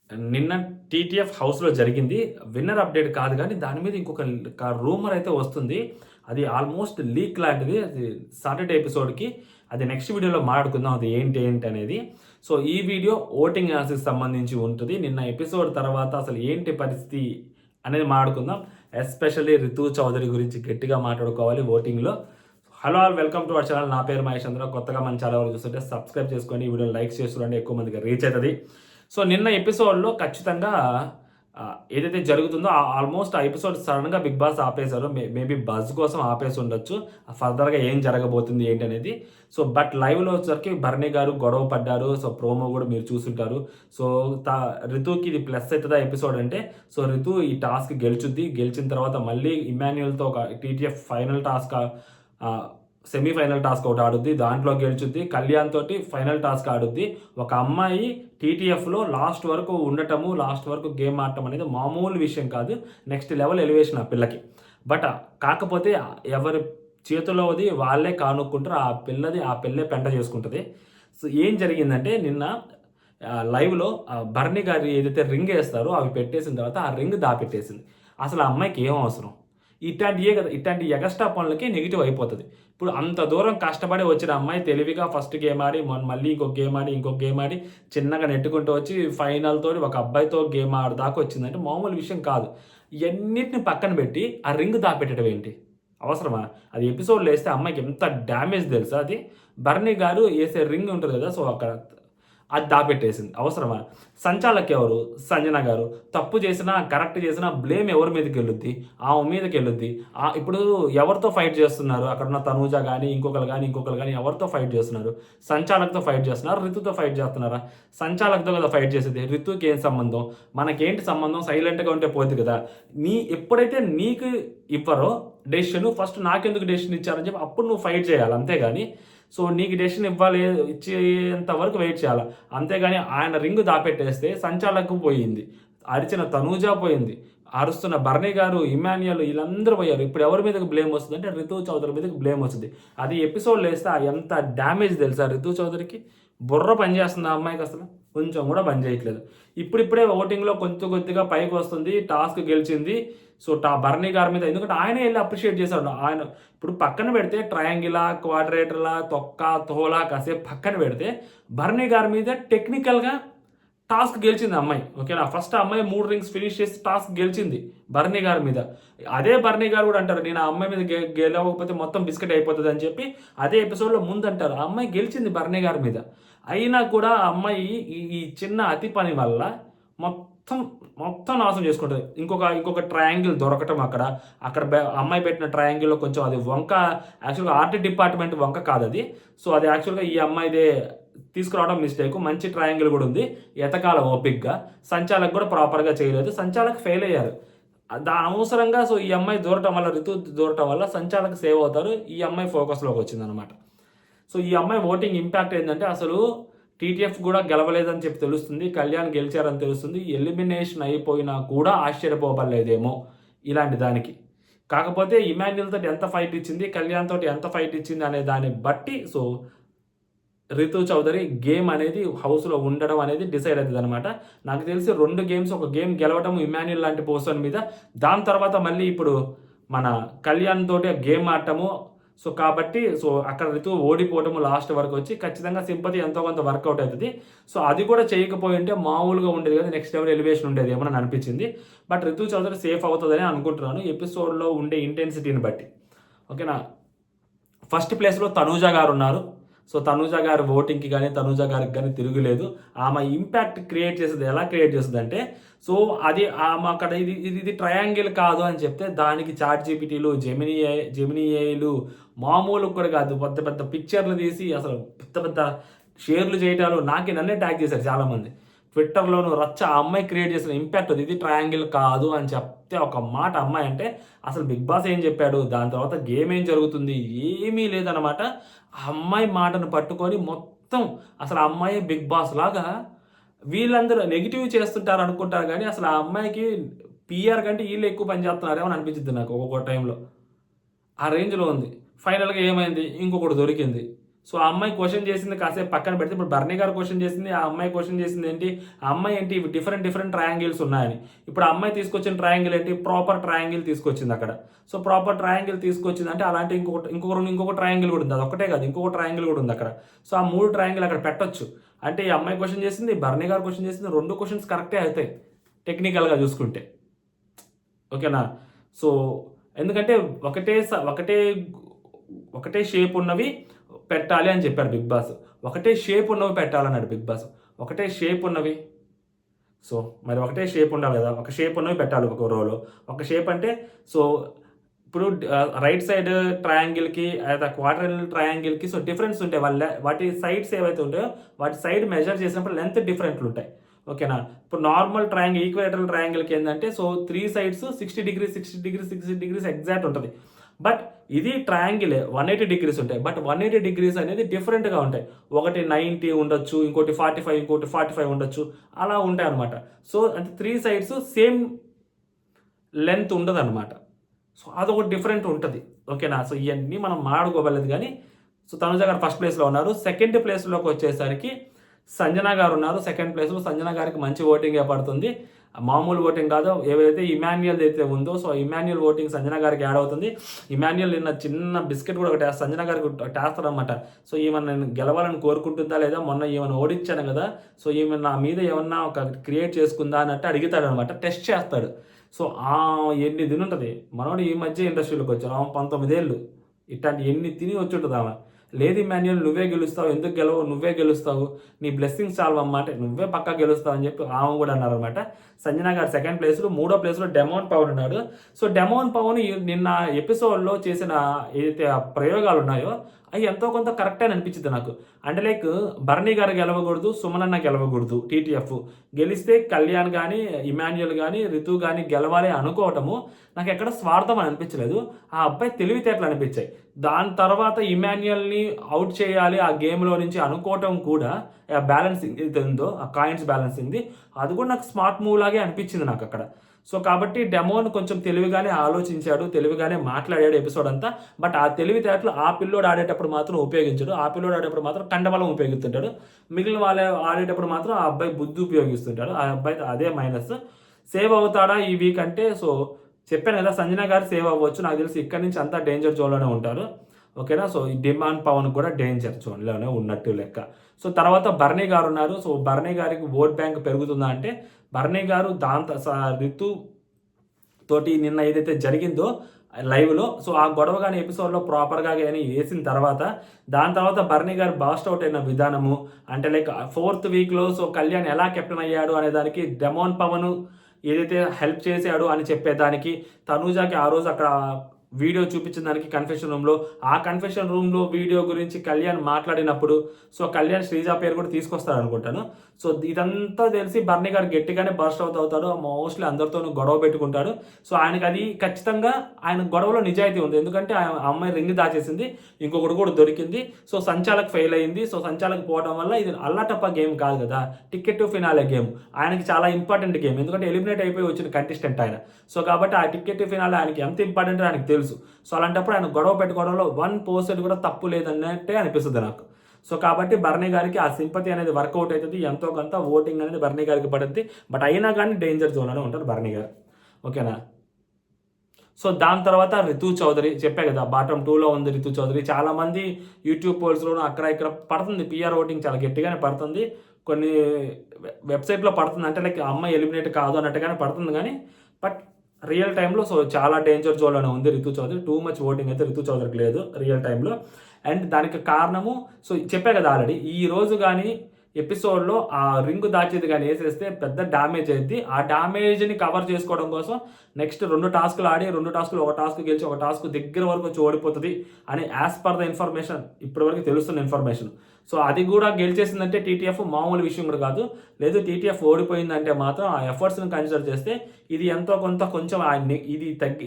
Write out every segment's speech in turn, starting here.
నిన్న టీటీఎఫ్ హౌస్‌లో జరిగింది. విన్నర్ అప్డేట్ కాదు గానీ, దాని మీద ఇంకొక రూమర్ అయితే వస్తుంది. అది ఆల్మోస్ట్ లీక్ లాంటిది. అది సాటర్‌డే ఎపిసోడ్‌కి. అది నెక్స్ట్ వీడియోలో మాట్లాడుకుందాం. అది ఏంటి అనేది. సో, ఈ వీడియో ఓటింగ్ అనాలిసిస్‌కి సంబంధించి ఉంటది. నిన్న ఎపిసోడ్ తర్వాత అసలు ఏంటి పరిస్థితి అనేది మాట్లాడుకుందాం. ఎస్పెషల్లీ రితు చౌదరి గురించి గట్టిగా మాట్లాడుకోవాలి ఓటింగ్‌లో. Hello all welcome to our channel. నా పేరు మహేష్ చంద్ర. కొత్తగా మన ఛానల్ ఎవరు చూస్తుంటే సబ్స్క్రైబ్ చేసుకోండి. ఈ వీడియోని లైక్ చేసి చూడండి. ఎక్కువ మందికి రీచ్ అయితది. సో, నిన్న ఎపిసోడ్‌లో ఖచ్చితంగా ఏదైతే జరుగుతుందో ఆల్మోస్ట్ ఆ ఎపిసోడ్ సడెన్‌గా బిగ్ బాస్ ఆపేశారు. మేబీ బజ్ కోసం ఆపేసి ఉండొచ్చు. ఫర్దర్‌గా ఏం జరగబోతుంది ఏంటనేది. సో, బట్ లైవ్‌లో వచ్చేసరికి భరణి గారు గొడవ పడ్డారు. సో, ప్రోమో కూడా మీరు చూసుంటారు. సో, రితుకి ఇది ప్లస్ అయితదా ఎపిసోడ్ అంటే, సో, రితు ఈ టాస్క్ గెలుచుద్ది. గెలిచిన తర్వాత మళ్ళీ ఇమ్మాన్యుయల్‌తో ఒక TTF final task semi-final task ఒకటి ఆడుద్ది. దాంట్లో గెలుచుద్ది. కళ్యాణ్ తోటి ఫైనల్ టాస్క్ ఆడుద్ది. ఒక అమ్మాయి టీటీఎఫ్‌లో లాస్ట్ వరకు ఉండటము, లాస్ట్ వరకు గేమ్ ఆడటం అనేది మామూలు విషయం కాదు. నెక్స్ట్ లెవెల్ ఎలివేషన్ ఆ పిల్లకి. బట్ కాకపోతే ఎవరి చేతుల్లోది వాళ్ళే కానుక్కుంటారు. ఆ పిల్లే పెంట చేసుకుంటది. సో, ఏం జరిగిందంటే నిన్న లైవ్‌లో భరణి గారు ఏదైతే రింగ్ ఏస్తారో అవి పెట్టేసిన తర్వాత ఆ రింగ్ దాపెట్టేసింది. అసలు ఆ అమ్మాయికి ఏం అవసరం? ఇట్లాంటియే కదా! ఇట్లాంటి ఎగస్ట్రా పనులకి నెగెటివ్ అయిపోతది. ఇప్పుడు అంత దూరం కష్టపడి వచ్చిన అమ్మాయి తెలివిగా ఫస్ట్ గేమ్ ఆడి, మళ్ళీ ఇంకొక గేమ్ ఆడి, ఇంకొక గేమ్ ఆడి, చిన్నగా నెట్టుకుంటూ వచ్చి ఫైనల్‌తోని ఒక అబ్బాయితో గేమ్ ఆడదాకా వచ్చిందంటే మామూలు విషయం కాదు. ఇయన్నిటిని పక్కన పెట్టి ఆ రింగ్ దాపెట్టడం ఏంటి? అవసరమా? అది ఎపిసోడ్‌లో ఏస్తే అమ్మాయికి ఎంత డ్యామేజ్ తెలుసా అది? భరణి గారు ఏసే రింగ్ ఉంటది కదా! సో, అక్కడ అది దాపెట్టేసింది. అవసరమా? సంచాలక్ ఎవరు? సంజన గారు. తప్పు చేసినా, కరెక్ట్ చేసినా బ్లేమ్ ఎవరి మీదకెళ్ళుద్ది? ఆమె మీదకెళ్ళుద్ది. ఇప్పుడు ఎవరితో ఫైట్ చేస్తున్నారు? అక్కడున్న తనూజ గాని, ఇంకొకళ్ళు గాని ఎవరితో ఫైట్ చేస్తున్నారు? సంచాలక్‌తో ఫైట్ చేస్తున్నారా? రితుతో ఫైట్ చేస్తున్నారా? సంచాలక్‌తో కదా ఫైట్ చేసేది. రితుకి ఏం సంబంధం? మనకేంటి సంబంధం? సైలెంట్‌గా ఉంటే పోద్ది కదా! ఎప్పుడైతే నీకు ఇవ్వరో డెసిషన్ ఫస్ట్ నాకెందుకు డెసిషన్ ఇచ్చారని చెప్పి అప్పుడు నువ్వు ఫైట్ చేయాలి. అంతేగాని సో, నీకు డెసిషన్ ఇచ్చేంత వరకు వెయిట్ చేయాల. అంతేగాని ఆయన రింగ్ దాపెట్టేస్తే సంచాలక్ పోయింది. అరిచిన తనూజ పోయింది. అరుస్తున్న భరణి గారు, ఇమాన్యుయల్ ఈళ్ళందరూ పోయారు. ఇప్పుడు ఎవరి మీదకి బ్లేమ్ వస్తదంటే రితు చౌదరి మీదకి బ్లేమ్ వస్తది. అది ఎపిసోడ్‌లో ఏస్తే ఎంత డ్యామేజ్ తెలుసా రితు చౌదరికి? బుర్ర పనిచేస్తుందా ఆ అమ్మాయికసలు? కొంచెం కూడా పని చేయట్లేదు. ఇప్పుడిప్పుడే ఓటింగ్‌లో కొద్దిగా పైకొస్తుంది. టాస్క్ గెలిచింది. సో, భరణి గారి మీద ఎందుకంటే ఆయనే ఎళ్లి అప్రిషియేట్ చేసాడు. ఆయన ఇప్పుడు పక్కన పెడితే ట్రయాంగిలా, క్వాడ్రేటర్‌లా, తొక్క, తోలా కాసేపు పక్కన పెడితే భరణి గారి మీద టెక్నికల్‌గా టాస్క్ గెలిచింది ఆ అమ్మాయి. ఓకేనా? ఫస్ట్ ఆ అమ్మాయి 3 రింగ్స్ ఫినిష్ చేసి టాస్క్ గెలిచింది భరణి గారి మీద. అదే భరణి గారు కూడా అంటారు, నేను ఆ అమ్మాయి మీద గెలవకపోతే మొత్తం బిస్కెట్ అయిపోతదని చెప్పి అదే ఎపిసోడ్‌లో ముందంటారు. ఆ అమ్మాయి గెలిచింది భరణి గారి మీద. అయినా కూడా ఆ అమ్మాయి ఈ చిన్న అతి పని వల్ల మొత్తం, మొత్తం నాశనం చేసుకుంటది. ఇంకొక ట్రయాంగిల్ దొరకటం అక్కడ అమ్మాయి పెట్టిన ట్రయాంగిల్‌లో కొంచెం అది వంక యాక్చువల్‌గా ఆర్ట్ డిపార్ట్‌మెంట్ వంక కాదది. సో, అది యాక్చువల్‌గా ఈ అమ్మాయిదే తీసుకురావడం మిస్టేకు. మంచి ట్రయాంగిల్ గూడా ఉంది. ఎతకాల ఓపికగా. సంచాలక్ గూడా ప్రాపర్‌గా చేయలేదు. సంచాలక్ ఫెయిల్ అయ్యారు. అనవసరంగా సో, ఈ అమ్మాయి దూరటం వల్ల, రితు దూరటం వల్ల సంచాలక్ సేవ్ అవుతారు. ఈ అమ్మాయి ఫోకస్‌లోకొచ్చిందనమాట. సో, ఈ అమ్మాయి ఓటింగ్ ఇంపాక్ట్ ఏందంటే అసలు టీటీఎఫ్ గూడా గెలవలేదని చెప్పి తెలుస్తుంది. కళ్యాణ్ గెలిచారని తెలుస్తుంది. ఎలిమినేషన్ అయిపోయినా కూడా ఆశ్చర్యపోబడలేదేమో ఇలాంటి దానికి. కాకపోతే ఇమాన్యుయల్ తోటి ఎంత ఫైట్ ఇచ్చింది, కళ్యాణ్ తోటి ఎంత ఫైట్ ఇచ్చింది అనే దాన్ని బట్టి సో, రితు చౌదరి గేమ్ అనేది హౌస్‌లో ఉండడం అనేది డిసైడ్ అయితదనమాట. నాకు తెలిసి 2 గేమ్స్, ఒక గేమ్ గెలవటం ఇమాన్యుయల్ లాంటి పర్సన్ మీద. దాని తర్వాత మళ్ళీ ఇప్పుడు మన కళ్యాణ్ తోటి గేమ్ ఆడటము. సో, కాబట్టి సో, అక్కడ రితు ఓడిపోవటము లాస్ట్ వరకొచ్చి ఖచ్చితంగా సింపతి ఎంతో కొంత వర్కౌట్ అయితది. సో, అది కూడా చేయకపోయుంటే మామూలుగా ఉండేది కాదు. నెక్స్ట్ లెవెల్ ఎలివేషన్ ఉండేదేమో అని అనిపించింది. బట్ రితు చౌదరి సేఫ్ అవుతదని అనుకుంటున్నాను. ఎపిసోడ్‌లో ఉండే ఇంటెన్సిటీని బట్టి. ఓకేనా? ఫస్ట్ ప్లేస్‌లో తనూజ గారున్నారు. సో, తనూజ గారి ఓటింగ్‌కి గాని, తనూజ గారికి గాని తిరుగులేదు. ఆమె ఇంపాక్ట్ క్రియేట్ చేసేది ఎలా క్రియేట్ చేస్తదంటే, సో, అది ఆమె అక్కడ ఇది ట్రయాంగిల్ కాదు అని చెప్తే దానికి చాట్‌జీపీటీలు, జెమినీ ఏఐలు మామూలుగా కూడా కాదు. పెద్ద పెద్ద పిక్చర్‌లు తీసి అసలు పెద్ద పెద్ద షేర్‌లు చేయటాలు నన్నే ట్యాగ్ చేశారు చాలామంది. ట్విట్టర్‌లోను రచ్చ ఆ అమ్మాయి క్రియేట్ చేసిన ఇంపాక్ట్ అది. ఇది ట్రయాంగిల్ కాదు అని చెప్తే ఒక మాట అమ్మాయి అంటే అసలు బిగ్ బాస్ ఏం చెప్పాడు? దాని తర్వాత గేమ్ ఏం జరుగుతుంది? ఏమీ లేదనమాట. ఆ అమ్మాయి మాటను పట్టుకొని మొత్తం అసలు ఆ అమ్మాయే బిగ్ బాస్ లాగా వీళ్ళందరూ నెగెటివ్ చేస్తుంటారు అనుకుంటారు గానీ, అసలు ఆ అమ్మాయికి పీఆర్ కంటే ఈళ్ళే ఎక్కువ పని చేస్తున్నారేమో అని అనిపించిద్ది నాకు ఒక్కొక్క టైంలో. ఆ రేంజ్‌లో ఉంది. ఫైనల్‌గా ఏమైంది? ఇంకొకటి దొరికింది. సో ఆ అమ్మాయి క్వశ్చన్ చేసింది కాసేపు పక్కన పెడితే ఇప్పుడు బర్నీ గారు క్వశ్చన్ చేసింది, ఆ అమ్మాయి క్వశ్చన్ చేసింది ఏంటి, ఆ అమ్మాయి ఏంటి డిఫరెంట్ ట్రయాంగిల్స్ ఉన్నాయని. ఇప్పుడు ఆ అమ్మాయి తీసుకొచ్చిన ట్రయాంగిల్ ఏంటి, ప్రాపర్ ట్రయాంగిల్ తీసుకొచ్చింది అక్కడ. సో ప్రాపర్ ట్రయాంగిల్ తీసుకొచ్చింది అంటే అలాంటి ఇంకొక ట్రయాంగిల్ కూడా ఉంది, అది ఒకటే కాదు ఇంకొక ట్రయాంగిల్ కూడా ఉంది అక్కడ. సో ఆ 3 ట్రయాంగిల్ అక్కడ పెట్టొచ్చు. అంటే ఈ అమ్మాయి క్వశ్చన్ చేసింది, బర్నీ గారు క్వశ్చన్ చేసింది, 2 క్వశ్చన్స్ కరెక్టే అవుతాయి టెక్నికల్గా చూసుకుంటే. ఓకేనా. సో ఎందుకంటే ఒకటే షేప్ ఉన్నవి పెట్టాలి అని చెప్పారు బిగ్ బాస్. ఒకటే షేప్ ఉన్నవి పెట్టాలన్నాడు బిగ్ బాస్. ఒకటే షేప్ ఉన్నవి, సో మరి ఒకటే షేప్ ఉండాలి కదా, ఒక షేప్ ఉన్నవి పెట్టాలి ఒక రోలో. ఒక షేప్ అంటే సో ఇప్పుడు రైట్ సైడ్ ట్రయాంగిల్కి లేదా క్వార్టర్ ట్రయాంగిల్కి సో డిఫరెన్స్ ఉంటాయి. వాటి సైడ్స్ ఏవైతే ఉంటాయో వాటి సైడ్ మెజర్ చేసినప్పుడు లెంత్ డిఫరెంట్లు ఉంటాయి. ఓకేనా. ఇప్పుడు నార్మల్ ట్రయాంగిల్ ఈక్వేటరల్ ట్రయాంగిల్కి ఏంటంటే సో 3 సైడ్స్ 60 degrees ఎగ్జాక్ట్ ఉంటుంది. బట్ ఇది ట్రయాంగిల్ 180 degrees ఉంటాయి. బట్ 180 degrees అనేది డిఫరెంట్గా ఉంటాయి. ఒకటి 90 ఉండొచ్చు, ఇంకోటి 45, ఇంకోటి 45 ఉండొచ్చు, అలా ఉంటాయి అనమాట. సో అంటే 3 సైడ్స్ సేమ్ లెంత్ ఉండదు అనమాట. సో అదొకటి డిఫరెంట్ ఉంటుంది. ఓకేనా. సో ఇవన్నీ మనం మాట్లాడుకోగలదు. కానీ సో తనుజ గారు ఫస్ట్ ప్లేస్లో ఉన్నారు. సెకండ్ ప్లేస్లోకి వచ్చేసరికి సంజన గారు ఉన్నారు. సెకండ్ ప్లేస్లో సంజన గారికి మంచి ఓటింగ్ పడుతుంది. మామూలు ఓటింగ్ కాదు, ఏవైతే ఇమాన్యుయల్ అయితే ఉందో సో ఇమాన్యుయల్ ఓటింగ్ సంజన గారికి యాడ్ అవుతుంది. ఇమాన్యుయల్ నిన్న చిన్న బిస్కెట్ కూడా ఒకటి సంజన గారికి టేస్తారనమాట. సో ఈమె నేను గెలవాలని కోరుకుంటుందా లేదా, మొన్న ఈమెను ఓడించాను కదా, సో ఈమె నా మీద ఏమన్నా ఒక క్రియేట్ చేసుకుందా అన్నట్టు అడుగుతాడు అనమాట, టెస్ట్ చేస్తాడు. సో ఎన్ని తిని ఉంటుంది మనోడు ఈ మధ్య ఇండస్ట్రీలోకి వచ్చాడు. 19 ఏళ్ళు ఇట్లాంటి ఎన్ని తిని వచ్చి ఉంటుంది ఆమె. లేదు ఇమాన్యుయల్ నువ్వే గెలుస్తావు, ఎందుకు గెలవు, నువ్వే గెలుస్తావు, నీ బ్లెస్సింగ్స్ చాలవమ్మా అంటే నువ్వే పక్కా గెలుస్తావు అని చెప్పి ఆమె కూడా అన్నారనమాట. సంజన గారు సెకండ్ ప్లేస్లో, మూడో ప్లేస్లో డెమోన్ పవన్ ఉన్నాడు. సో డెమోన్ పవన్ నిన్న ఎపిసోడ్లో చేసిన ఏదైతే ప్రయోగాలు ఉన్నాయో అవి ఎంతో కొంత కరెక్ట్ అని అనిపించింది నాకు. అంటే లైక్ బర్నీ గారు గెలవకూడదు, సుమనన్న గెలవకూడదు, టీటీఎఫ్ గెలిస్తే కళ్యాణ్ కానీ ఇమాన్యుయల్ కానీ రితు కానీ గెలవాలి అనుకోవటము నాకు ఎక్కడ స్వార్థం అని అనిపించలేదు. ఆ అబ్బాయి తెలివితేటలు అనిపించాయి. దాని తర్వాత ఇమాన్యుయల్ని అవుట్ చేయాలి ఆ గేమ్లో నుంచి అనుకోవటం కూడా ఆ బ్యాలెన్సింగ్ ఏది ఉందో ఆ కాయిన్స్ బ్యాలెన్సింగ్ది అది కూడా నాకు స్మార్ట్ మూవ్ లాగే అనిపించింది నాకు అక్కడ. సో కాబట్టి డెమోన్ కొంచెం తెలివిగానే ఆలోచించాడు, తెలివిగానే మాట్లాడాడు ఎపిసోడ్ అంతా. బట్ ఆ తెలివితేటలు ఆ పిల్లోడు ఆడేటప్పుడు మాత్రం ఉపయోగించాడు. ఆ పిల్లోడు ఆడేటప్పుడు మాత్రం కండబలం ఉపయోగిస్తుంటాడు. మిగిలిన వాళ్ళు ఆడేటప్పుడు మాత్రం ఆ అబ్బాయి బుద్ధి ఉపయోగిస్తుంటాడు. ఆ అబ్బాయి అదే మైనస్. సేవ్ అవుతాడా ఈ వీక్ అంటే సో చెప్పాను కదా, సంజన గారు సేవ్ అవ్వచ్చు. నాకు తెలిసి ఇక్కడి నుంచి అంతా డేంజర్ జోన్లోనే ఉంటారు. ఓకేనా. సో ఈ డిమాండ్ పవన్ కూడా డేంజర్ జోన్లోనే ఉన్నట్టు లెక్క. సో తర్వాత బర్నీ గారు ఉన్నారు. సో బర్నీ గారికి ఓట్ బ్యాంక్ పెరుగుతుందా అంటే బర్నీ గారు రితు తోటి నిన్న ఏదైతే జరిగిందో లైవ్లో సో ఆ గొడవ కానీ ఎపిసోడ్లో ప్రాపర్గా కానీ వేసిన తర్వాత దాని తర్వాత బర్నీ గారు బాస్ట్ అవుట్ అయిన విధానము అంటే లైక్ 4th వీక్లో సో కళ్యాణ్ ఎలా కెప్టెన్ అయ్యాడు అనే దానికి డెమోన్ పవన్ ఏదైతే హెల్ప్ చేశాడు అని చెప్పేదానికి తనూజాకి ఆ రోజు అక్కడ వీడియో చూపించిన దానికి కన్ఫెషన్ రూమ్లో ఆ కన్ఫెషన్ రూమ్లో వీడియో గురించి కళ్యాణ్ మాట్లాడినప్పుడు సో కళ్యాణ్ శ్రీజా పేరు కూడా తీసుకొస్తారు అనుకుంటాను. సో ఇదంతా తెలిసి బర్నీ గారు గట్టిగానే బర్స్ట్ అవుతాడు. మోస్ట్లీ అందరితో గొడవ పెట్టుకుంటాడు. సో ఆయనకి అది ఖచ్చితంగా ఆయన గొడవలో నిజాయితీ ఉంది. ఎందుకంటే ఆ అమ్మాయి రింగ్ దాచేసింది, ఇంకొకటి కూడా దొరికింది. సో సంచాలక్ ఫెయిల్ అయింది. సో సంచాలక్ పోవడం వల్ల ఇది అల్లాటప్ప గేమ్ కాదు కదా, టికెట్ టు ఫినాలే గేమ్. ఆయనకి చాలా ఇంపార్టెంట్ గేమ్, ఎందుకంటే ఎలిమినేట్ అయిపోయి వచ్చిన కంటెస్టెంట్ ఆయన. సో కాబట్టి ఆ టికెట్ టు ఫినాలే ఆయనకి ఎంత ఇంపార్టెంట్ ఆయనకి తెలుసు. సో అలాంటప్పుడు ఆయన గొడవ పెట్టుకోవడంలో 1% కూడా తప్పు లేదన్నట్టే అనిపిస్తుంది నాకు. సో కాబట్టి బర్నీ గారికి ఆ సింపతి అనేది వర్కౌట్ అవుతుంది, ఎంతో కొంత ఓటింగ్ అనేది బర్నీ గారికి పడుతుంది. బట్ అయినా కానీ డేంజర్ జోన్లోనే ఉంటారు బర్నీ గారు. ఓకేనా. సో దాని తర్వాత రితు చౌదరి చెప్పే కదా బాటమ్ 2లో ఉంది రితు చౌదరి. చాలామంది యూట్యూబ్ పోల్స్లోనూ అక్కడ ఇక్కడ పడుతుంది, పిఆర్ ఓటింగ్ చాలా గట్టిగానే పడుతుంది, కొన్ని వెబ్సైట్లో పడుతుంది. అంటే లైక్ అమ్మాయి ఎలిమినేట్ కాదు అన్నట్టుగానే పడుతుంది. కానీ బట్ రియల్ టైంలో సో చాలా డేంజర్ జోన్లోనే ఉంది Ritu Chaudhary. Too much voting అయితే రితు చౌదరికి లేదు రియల్ టైంలో. అండ్ దానికి కారణము సో చెప్పే కదా ఆల్రెడీ ఈ రోజు కానీ ఎపిసోడ్లో ఆ రింగ్ దాచేది కానీ వేసేస్తే పెద్ద డ్యామేజ్ అయింది. ఆ డ్యామేజ్ని కవర్ చేసుకోవడం కోసం నెక్స్ట్ 2 టాస్కులు ఆడి 2 టాస్కులు ఒక టాస్క్ గెలిచి ఒక టాస్క్ దగ్గర వరకు వచ్చి ఓడిపోతుంది అని యాజ్ పర్ ద ఇన్ఫర్మేషన్ ఇప్పటివరకు తెలుస్తున్న ఇన్ఫర్మేషన్. సో అది కూడా గెలిచేసిందంటే టీటీఎఫ్ మామూలు విషయం కూడా కాదు. లేదు టీటీఎఫ్ ఓడిపోయిందంటే మాత్రం ఆ ఎఫర్ట్స్ని కన్సిడర్ చేస్తే ఇది ఎంతో కొంచెం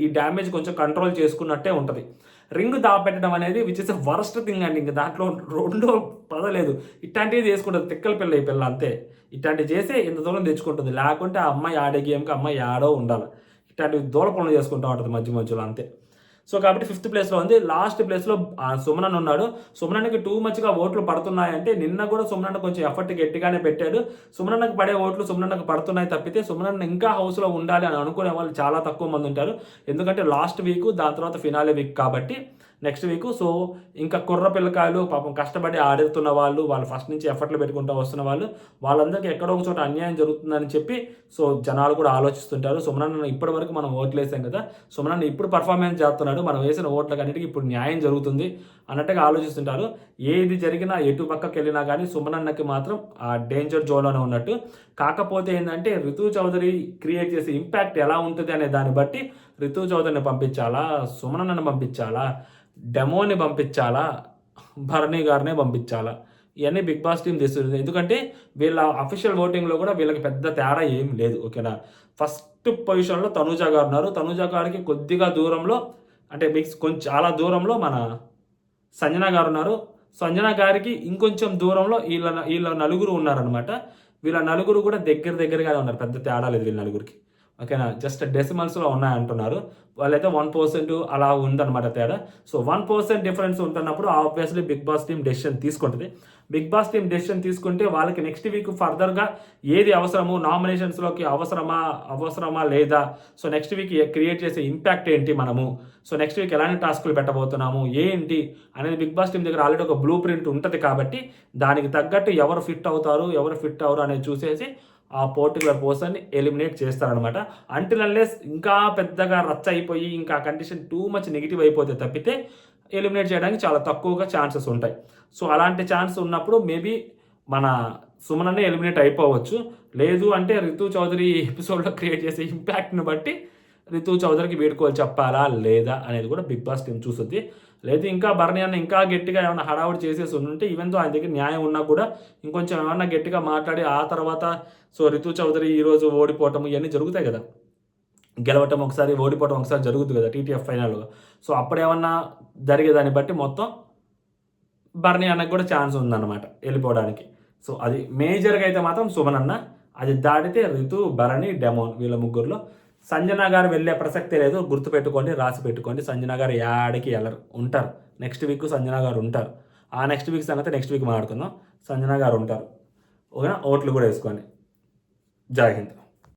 ఈ డ్యామేజ్ కొంచెం కంట్రోల్ చేసుకున్నట్టే ఉంటుంది. రింగ్ దాపెట్టడం అనేది విచ్ ఇస్ వరస్ట్ థింగ్ అండి. ఇంకా దాంట్లో రెండో పదలేదు. ఇట్లాంటివి చేసుకుంటుంది తిక్కల పిల్ల ఈ పిల్ల అంతే. ఇట్లాంటివి చేసి ఇంత దూరం తెచ్చుకుంటుంది. లేకుంటే ఆ అమ్మాయి ఆడే గేమ్కి అమ్మాయి ఆడో ఉండాలి. ఇట్లాంటివి దూల పనులు చేసుకుంటూ ఉంటుంది మధ్య మధ్యలో అంతే. సో కాబట్టి 5th ప్లేస్లో ఉంది. లాస్ట్ ప్లేస్లో సుమనన్ ఉన్నాడు. సుమనన్కి టూ మచ్గా ఓట్లు పడుతున్నాయంటే నిన్న కూడా సుమనన్న కొంచెం ఎఫర్ట్ గట్టిగానే పెట్టాడు. సుమనన్నకు పడే ఓట్లు సుమనన్నకు పడుతున్నాయి తప్పితే సుమనన్న ఇంకా హౌస్లో ఉండాలి అని అనుకునే వాళ్ళు చాలా తక్కువ మంది ఉంటారు. ఎందుకంటే లాస్ట్ వీక్ దాని తర్వాత ఫినాలే వీక్ కాబట్టి నెక్స్ట్ వీక్. సో ఇంకా కుర్ర పిల్లకాయలు పాపం కష్టపడి ఆడుతున్న వాళ్ళు ఫస్ట్ నుంచి ఎఫర్ట్లు పెట్టుకుంటూ వస్తున్న వాళ్ళందరికీ ఎక్కడో ఒక చోట అన్యాయం జరుగుతుందని చెప్పి సో జనాలు కూడా ఆలోచిస్తుంటారు. సుమనన్న ఇప్పటి వరకు మనం ఓట్లు వేసాం కదా, సుమనన్న ఇప్పుడు పర్ఫార్మెన్స్ చేస్తున్నాడు, మనం వేసిన ఓట్లకన్నిటికీ ఇప్పుడు న్యాయం జరుగుతుంది అన్నట్టుగా ఆలోచిస్తుంటారు. ఏది జరిగినా ఎటు పక్కకి వెళ్ళినా కానీ సుమనన్నకి మాత్రం ఆ డేంజర్ జోన్లోనే ఉన్నట్టు. కాకపోతే ఏంటంటే రితు చౌదరి క్రియేట్ చేసే ఇంపాక్ట్ ఎలా ఉంటుంది అనే దాన్ని బట్టి రితు చౌదరిని పంపించాలా, సుమనన్నను పంపించాలా, డెమోని పంపించాలా, భరణి గారినే పంపించాలా, ఇవన్నీ బిగ్ బాస్ టీం తీస్తుంది. ఎందుకంటే వీళ్ళ అఫీషియల్ ఓటింగ్లో కూడా వీళ్ళకి పెద్ద తేడా ఏం లేదు. ఓకేనా, ఫస్ట్ పొజిషన్లో తనూజ గారు ఉన్నారు. తనూజ గారికి కొద్దిగా దూరంలో అంటే కొంచెం చాలా దూరంలో మన సంజన గారు ఉన్నారు. సంజన గారికి ఇంకొంచెం దూరంలో వీళ్ళ నలుగురు ఉన్నారనమాట. వీళ్ళ నలుగురు కూడా దగ్గరగానే ఉన్నారు, పెద్ద తేడా లేదు వీళ్ళ నలుగురికి. ఓకేనా, జస్ట్ డెసిమల్స్లో ఉన్నాయంటున్నారు. వాళ్ళైతే 1% అలా ఉందన్నమాట తేడా. సో 1% డిఫరెన్స్ ఉంటున్నప్పుడు obviously Bigg Boss team decision తీసుకుంటుంది. బిగ్ బాస్ టీం డెసిషన్ తీసుకుంటే వాళ్ళకి నెక్స్ట్ వీక్ ఫర్దర్గా ఏది అవసరము, నామినేషన్స్లోకి అవసరమా లేదా, సో నెక్స్ట్ వీక్ క్రియేట్ చేసే ఇంపాక్ట్ ఏంటి మనము, సో నెక్స్ట్ వీక్ ఎలాంటి టాస్క్లు పెట్టబోతున్నాము ఏంటి అనేది బిగ్ బాస్ టీం దగ్గర ఆల్రెడీ ఒక బ్లూ ప్రింట్ ఉంటుంది. కాబట్టి దానికి తగ్గట్టు ఎవరు ఫిట్ అవుతారు ఎవరు ఫిట్ అవ్వరు అనేది చూసేసి ఆ పర్టికులర్ పర్సన్ని ఎలిమినేట్ చేస్తారనమాట. అంటిల్ అన్లెస్ ఇంకా పెద్దగా రచ్చ అయిపోయి ఇంకా కండిషన్ టూ మచ్ నెగిటివ్ అయిపోతే తప్పితే ఎలిమినేట్ చేయడానికి చాలా తక్కువగా ఛాన్సెస్ ఉంటాయి. సో అలాంటి ఛాన్స్ ఉన్నప్పుడు మేబీ మన సుమనన్నే ఎలిమినేట్ అయిపోవచ్చు. లేదు అంటే రితు చౌదరి ఎపిసోడ్లో క్రియేట్ చేసే ఇంపాక్ట్ని బట్టి రితు చౌదరికి వీడుకోవాలి చెప్పాలా లేదా అనేది కూడా బిగ్ బాస్ టీం చూస్తుంది. లేదు ఇంకా భరణి అన్న ఇంకా గట్టిగా ఏమైనా హడావుడి చేసేసి ఉంటే ఈవెన్ తో ఆయన దగ్గర న్యాయం ఉన్నా కూడా ఇంకొంచెం ఏమన్నా గట్టిగా మాట్లాడి ఆ తర్వాత సో రితు చౌదరి ఈరోజు ఓడిపోవటం ఇవన్నీ జరుగుతాయి కదా, గెలవటం ఒకసారి ఓడిపోవటం ఒకసారి జరుగుతుంది కదా టీటీఎఫ్ ఫైనల్లో. సో అప్పుడేమన్నా జరిగేదాన్ని బట్టి మొత్తం భరణి అన్నకు కూడా ఛాన్స్ ఉందన్నమాట వెళ్ళిపోవడానికి. సో అది మేజర్గా అయితే మాత్రం సుమనన్న, అది దాటితే రితు, భరణి, డెమోన్ వీళ్ళ ముగ్గురులో సంజన గారు వెళ్ళే ప్రసక్తే లేదు. గుర్తుపెట్టుకోండి, రాసి పెట్టుకోండి. సంజన గారు యాడికి వెళ్ళరు, ఉంటారు. నెక్స్ట్ వీక్ సంజన గారు ఉంటారు. ఆ నెక్స్ట్ వీక్ సంగతి నెక్స్ట్ వీక్ మాట్లాడుకుందాం. సంజన గారు ఉంటారు. ఓకేనా, ఓట్లు కూడా వేసుకోండి. జై హింద్.